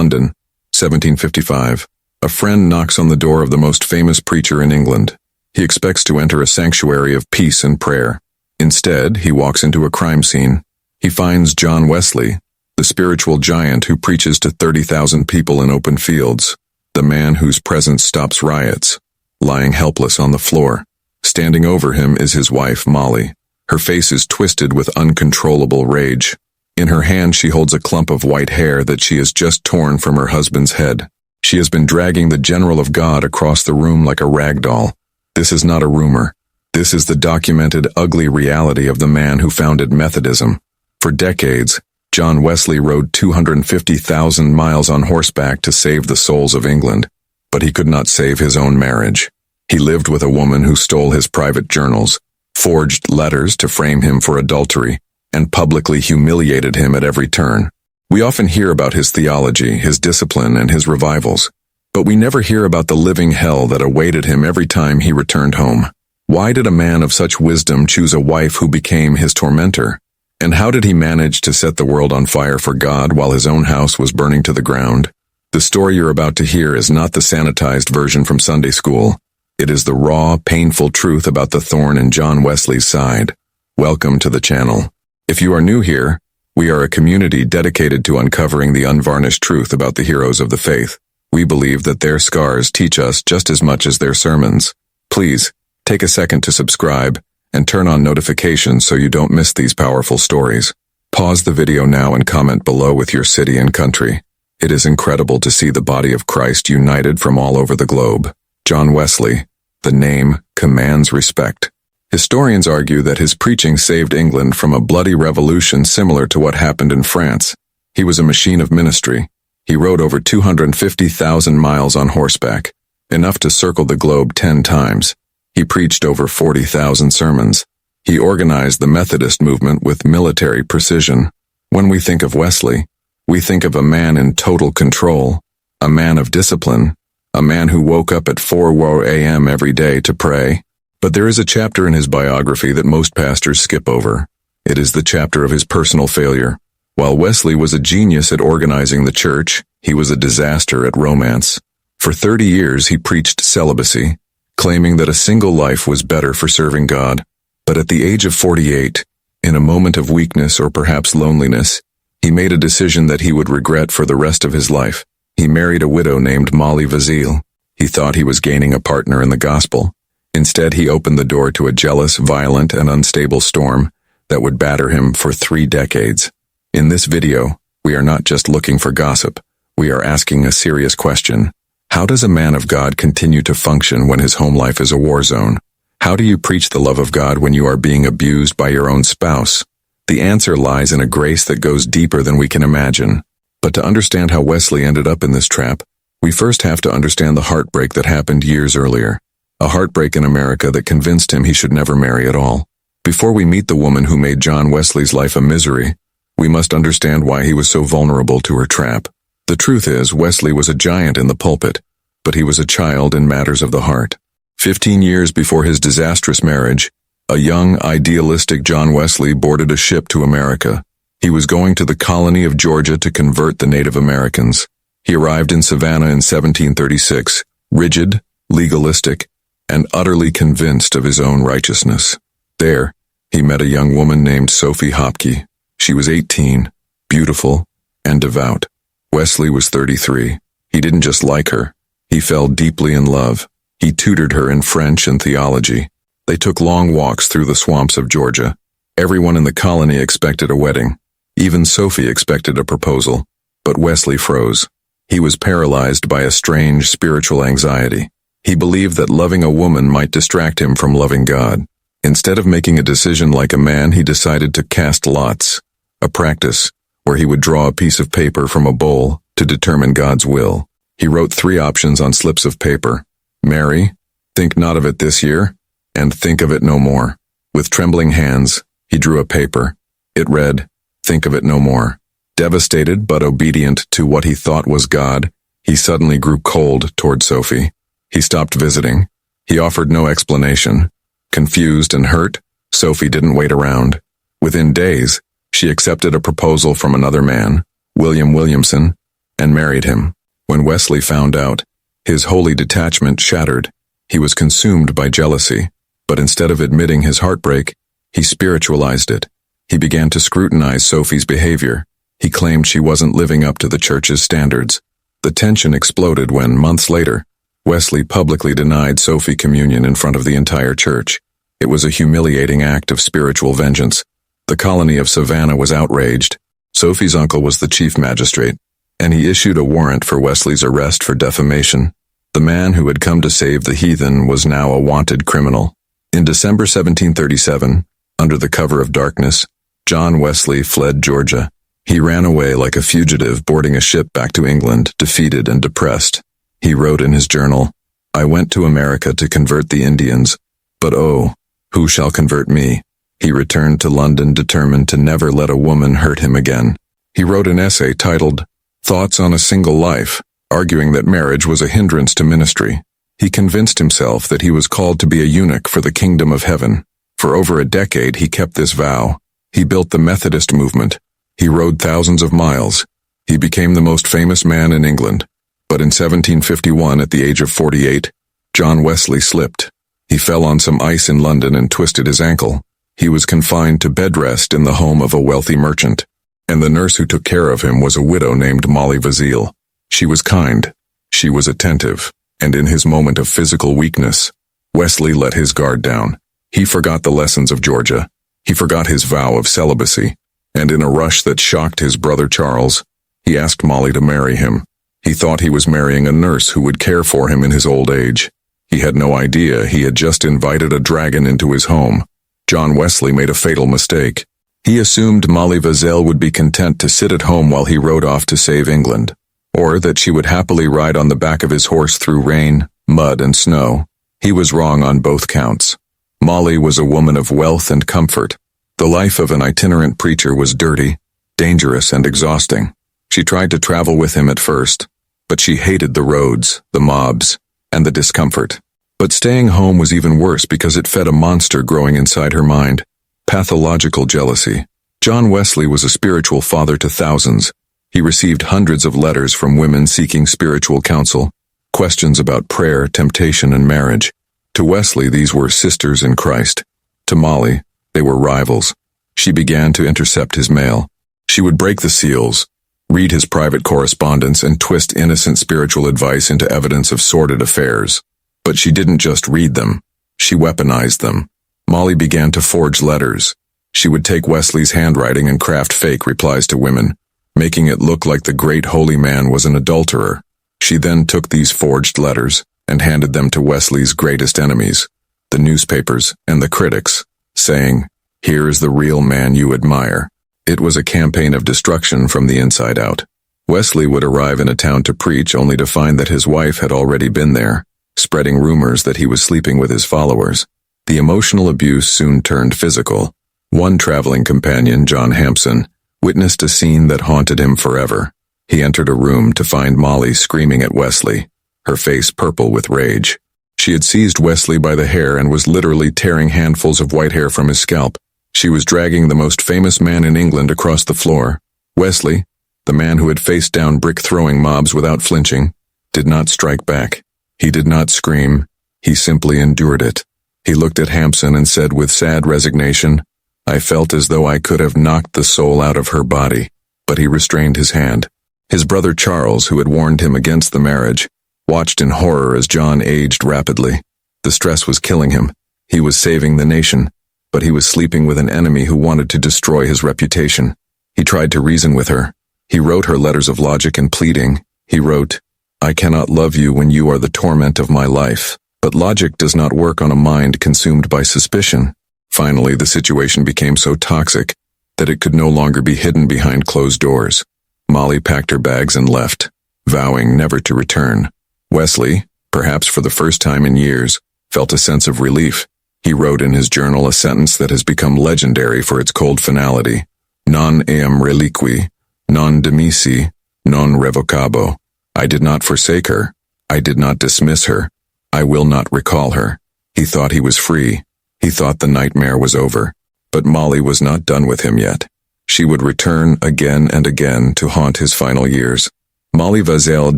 London, 1755. A friend knocks on the door of the most famous preacher in England. He expects to enter a sanctuary of peace and prayer. Instead, he walks into a crime scene. He finds John Wesley, the spiritual giant who preaches to 30,000 people in open fields, the man whose presence stops riots, lying helpless on the floor. Standing over him is his wife, Molly. Her face is twisted with uncontrollable rage. In her hand she holds a clump of white hair that she has just torn from her husband's head. She has been dragging the general of God across the room like a rag doll. This is not a rumor. This is the documented, ugly reality of the man who founded Methodism. For decades, John Wesley rode 250,000 miles on horseback to save the souls of England, but he could not save his own marriage. He lived with a woman who stole his private journals, forged letters to frame him for adultery, and publicly humiliated him at every turn. We often hear about his theology, his discipline, and his revivals, but we never hear about the living hell that awaited him every time he returned home. Why did a man of such wisdom choose a wife who became his tormentor? And how did he manage to set the world on fire for God while his own house was burning to the ground? The story you're about to hear is not the sanitized version from Sunday school. It is the raw, painful truth about the thorn in John Wesley's side. Welcome to the channel. If you are new here, we are a community dedicated to uncovering the unvarnished truth about the heroes of the faith. We believe that their scars teach us just as much as their sermons. Please, take a second to subscribe and turn on notifications so you don't miss these powerful stories. Pause the video now and comment below with your city and country. It is incredible to see the body of Christ united from all over the globe. John Wesley, the name commands respect. Historians argue that his preaching saved England from a bloody revolution similar to what happened in France. He was a machine of ministry. He rode over 250,000 miles on horseback, enough to circle the globe 10 times. He preached over 40,000 sermons. He organized the Methodist movement with military precision. When we think of Wesley, we think of a man in total control, a man of discipline, a man who woke up at 4 a.m. every day to pray. But there is a chapter in his biography that most pastors skip over. It is the chapter of his personal failure. While Wesley was a genius at organizing the church, he was a disaster at romance. For 30 years he preached celibacy, claiming that a single life was better for serving God. But at the age of 48, in a moment of weakness or perhaps loneliness, he made a decision that he would regret for the rest of his life. He married a widow named Mary Vazeille. He thought he was gaining a partner in the gospel. Instead, he opened the door to a jealous, violent, and unstable storm that would batter him for 3 decades. In this video, we are not just looking for gossip. We are asking a serious question. How does a man of God continue to function when his home life is a war zone? How do you preach the love of God when you are being abused by your own spouse? The answer lies in a grace that goes deeper than we can imagine. But to understand how Wesley ended up in this trap, we first have to understand the heartbreak that happened years earlier. A heartbreak in America that convinced him he should never marry at all. Before we meet the woman who made John Wesley's life a misery, we must understand why he was so vulnerable to her trap. The truth is, Wesley was a giant in the pulpit, but he was a child in matters of the heart. 15 years before his disastrous marriage, a young, idealistic John Wesley boarded a ship to America. He was going to the colony of Georgia to convert the Native Americans. He arrived in Savannah in 1736, rigid, legalistic, and utterly convinced of his own righteousness. There, he met a young woman named Sophie Hopke. She was 18, beautiful, and devout. Wesley was 33. He didn't just like her. He fell deeply in love. He tutored her in French and theology. They took long walks through the swamps of Georgia. Everyone in the colony expected a wedding. Even Sophie expected a proposal. But Wesley froze. He was paralyzed by a strange spiritual anxiety. He believed that loving a woman might distract him from loving God. Instead of making a decision like a man, he decided to cast lots, a practice where he would draw a piece of paper from a bowl to determine God's will. He wrote 3 options on slips of paper: marry, think not of it this year, and think of it no more. With trembling hands, he drew a paper. It read, think of it no more. Devastated but obedient to what he thought was God, he suddenly grew cold toward Sophie. He stopped visiting. He offered no explanation. Confused and hurt, Sophie didn't wait around. Within days, she accepted a proposal from another man, William Williamson, and married him. When Wesley found out, his holy detachment shattered. He was consumed by jealousy, but instead of admitting his heartbreak, he spiritualized it. He began to scrutinize Sophie's behavior. He claimed she wasn't living up to the church's standards. The tension exploded when, months later, Wesley publicly denied Sophie communion in front of the entire church. It was a humiliating act of spiritual vengeance. The colony of Savannah was outraged. Sophie's uncle was the chief magistrate, and he issued a warrant for Wesley's arrest for defamation. The man who had come to save the heathen was now a wanted criminal. In December 1737, under the cover of darkness, John Wesley fled Georgia. He ran away like a fugitive boarding a ship back to England, defeated and depressed. He wrote in his journal, "I went to America to convert the Indians, but oh, who shall convert me?" He returned to London determined to never let a woman hurt him again. He wrote an essay titled, "Thoughts on a Single Life," arguing that marriage was a hindrance to ministry. He convinced himself that he was called to be a eunuch for the kingdom of heaven. For over a decade he kept this vow. He built the Methodist movement. He rode thousands of miles. He became the most famous man in England. But in 1751, at the age of 48, John Wesley slipped. He fell on some ice in London and twisted his ankle. He was confined to bed rest in the home of a wealthy merchant, and the nurse who took care of him was a widow named Mary Vazeille. She was kind, she was attentive, and in his moment of physical weakness, Wesley let his guard down. He forgot the lessons of Georgia. He forgot his vow of celibacy, and in a rush that shocked his brother Charles, he asked Molly to marry him. He thought he was marrying a nurse who would care for him in his old age. He had no idea he had just invited a dragon into his home. John Wesley made a fatal mistake. He assumed Mary Vazeille would be content to sit at home while he rode off to save England, or that she would happily ride on the back of his horse through rain, mud, and snow. He was wrong on both counts. Molly was a woman of wealth and comfort. The life of an itinerant preacher was dirty, dangerous, and exhausting. She tried to travel with him at first, but she hated the roads, the mobs, and the discomfort. But staying home was even worse because it fed a monster growing inside her mind, pathological jealousy. John Wesley was a spiritual father to thousands. He received hundreds of letters from women seeking spiritual counsel, questions about prayer, temptation, and marriage. To Wesley, these were sisters in Christ. To Molly, they were rivals. She began to intercept his mail. She would break the seals, read his private correspondence, and twist innocent spiritual advice into evidence of sordid affairs. But she didn't just read them. She weaponized them. Molly began to forge letters. She would take Wesley's handwriting and craft fake replies to women, making it look like the great holy man was an adulterer. She then took these forged letters and handed them to Wesley's greatest enemies, the newspapers and the critics, saying, "Here is the real man you admire." It was a campaign of destruction from the inside out. Wesley would arrive in a town to preach only to find that his wife had already been there, spreading rumors that he was sleeping with his followers. The emotional abuse soon turned physical. One traveling companion, John Hampson, witnessed a scene that haunted him forever. He entered a room to find Molly screaming at Wesley, her face purple with rage. She had seized Wesley by the hair and was literally tearing handfuls of white hair from his scalp. She was dragging the most famous man in England across the floor. Wesley, the man who had faced down brick-throwing mobs without flinching, did not strike back. He did not scream. He simply endured it. He looked at Hampson and said with sad resignation, "I felt as though I could have knocked the soul out of her body," but he restrained his hand. His brother Charles, who had warned him against the marriage, watched in horror as John aged rapidly. The stress was killing him. He was saving the nation, but he was sleeping with an enemy who wanted to destroy his reputation. He tried to reason with her. He wrote her letters of logic and pleading. He wrote, "I cannot love you when you are the torment of my life." But logic does not work on a mind consumed by suspicion. Finally, the situation became so toxic that it could no longer be hidden behind closed doors. Molly packed her bags and left, vowing never to return. Wesley, perhaps for the first time in years, felt a sense of relief. He wrote in his journal a sentence that has become legendary for its cold finality. "Non eam reliqui, non demisi, non revocabo." I did not forsake her. I did not dismiss her. I will not recall her. He thought he was free. He thought the nightmare was over. But Molly was not done with him yet. She would return again and again to haunt his final years. Mary Vazeille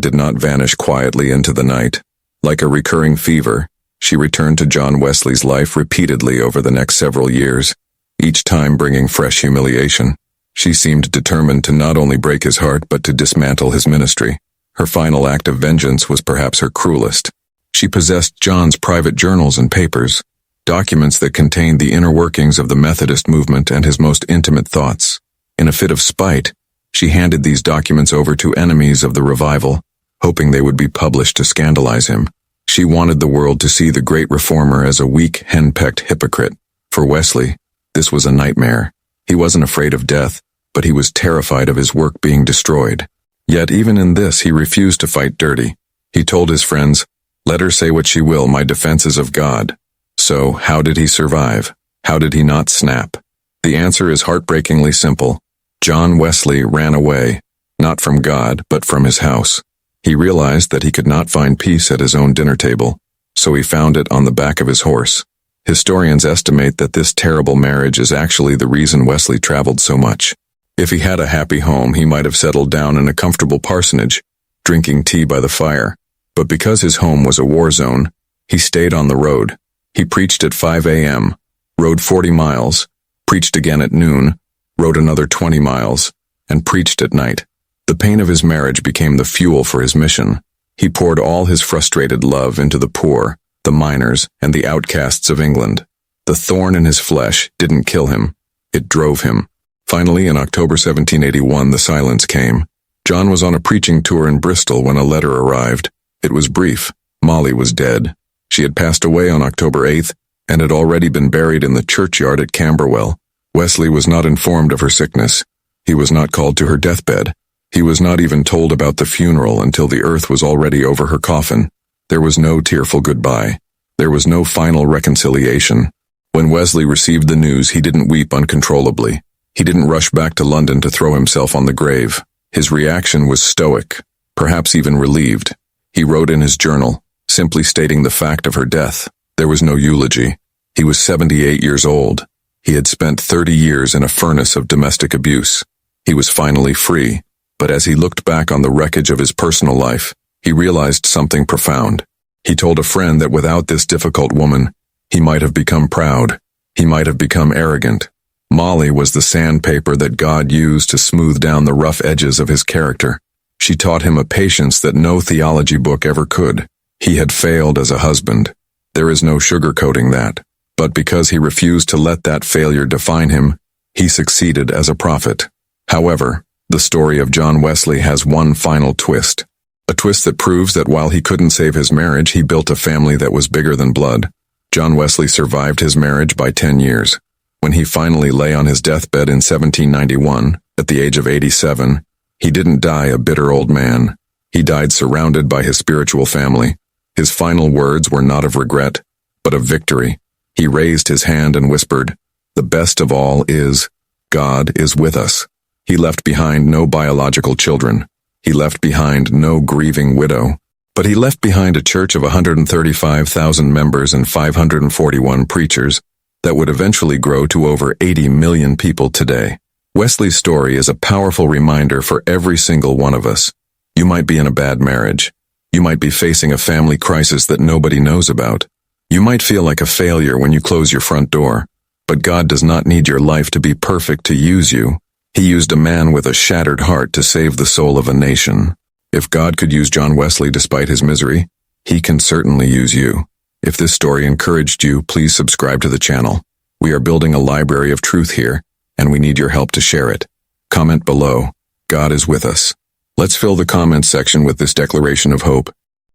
did not vanish quietly into the night. Like a recurring fever, she returned to John Wesley's life repeatedly over the next several years, each time bringing fresh humiliation. She seemed determined to not only break his heart but to dismantle his ministry. Her final act of vengeance was perhaps her cruelest. She possessed John's private journals and papers, documents that contained the inner workings of the Methodist movement and his most intimate thoughts. In a fit of spite, she handed these documents over to enemies of the revival, hoping they would be published to scandalize him. She wanted the world to see the great reformer as a weak, henpecked hypocrite. For Wesley, this was a nightmare. He wasn't afraid of death, but he was terrified of his work being destroyed. Yet even in this he refused to fight dirty. He told his friends, "Let her say what she will, my defense is of God." So, how did he survive? How did he not snap? The answer is heartbreakingly simple. John Wesley ran away, not from God, but from his house. He realized that he could not find peace at his own dinner table, so he found it on the back of his horse. Historians estimate that this terrible marriage is actually the reason Wesley traveled so much. If he had a happy home, he might have settled down in a comfortable parsonage, drinking tea by the fire. But because his home was a war zone, he stayed on the road. He preached at 5 a.m., rode 40 miles, preached again at noon, rode another 20 miles, and preached at night. The pain of his marriage became the fuel for his mission. He poured all his frustrated love into the poor, the miners, and the outcasts of England. The thorn in his flesh didn't kill him. It drove him. Finally, in October 1781, the silence came. John was on a preaching tour in Bristol when a letter arrived. It was brief. Molly was dead. She had passed away on October 8th and had already been buried in the churchyard at Camberwell. Wesley was not informed of her sickness. He was not called to her deathbed. He was not even told about the funeral until the earth was already over her coffin. There was no tearful goodbye. There was no final reconciliation. When Wesley received the news, he didn't weep uncontrollably. He didn't rush back to London to throw himself on the grave. His reaction was stoic, perhaps even relieved. He wrote in his journal, simply stating the fact of her death. There was no eulogy. He was 78 years old. He had spent 30 years in a furnace of domestic abuse. He was finally free, but as he looked back on the wreckage of his personal life, he realized something profound. He told a friend that without this difficult woman, he might have become proud. He might have become arrogant. Molly was the sandpaper that God used to smooth down the rough edges of his character. She taught him a patience that no theology book ever could. He had failed as a husband. There is no sugarcoating that. But because he refused to let that failure define him, he succeeded as a prophet. However, the story of John Wesley has one final twist. A twist that proves that while he couldn't save his marriage, he built a family that was bigger than blood. John Wesley survived his marriage by 10 years. When he finally lay on his deathbed in 1791, at the age of 87, he didn't die a bitter old man. He died surrounded by his spiritual family. His final words were not of regret, but of victory. He raised his hand and whispered, "The best of all is, God is with us." He left behind no biological children. He left behind no grieving widow. But he left behind a church of 135,000 members and 541 preachers that would eventually grow to over 80 million people today. Wesley's story is a powerful reminder for every single one of us. You might be in a bad marriage. You might be facing a family crisis that nobody knows about. You might feel like a failure when you close your front door. But God does not need your life to be perfect to use you. He used a man with a shattered heart to save the soul of a nation. If God could use John Wesley despite his misery, he can certainly use you. If this story encouraged you, please subscribe to the channel. We are building a library of truth here, and we need your help to share it. Comment below. God is with us. Let's fill the comments section with this declaration of hope.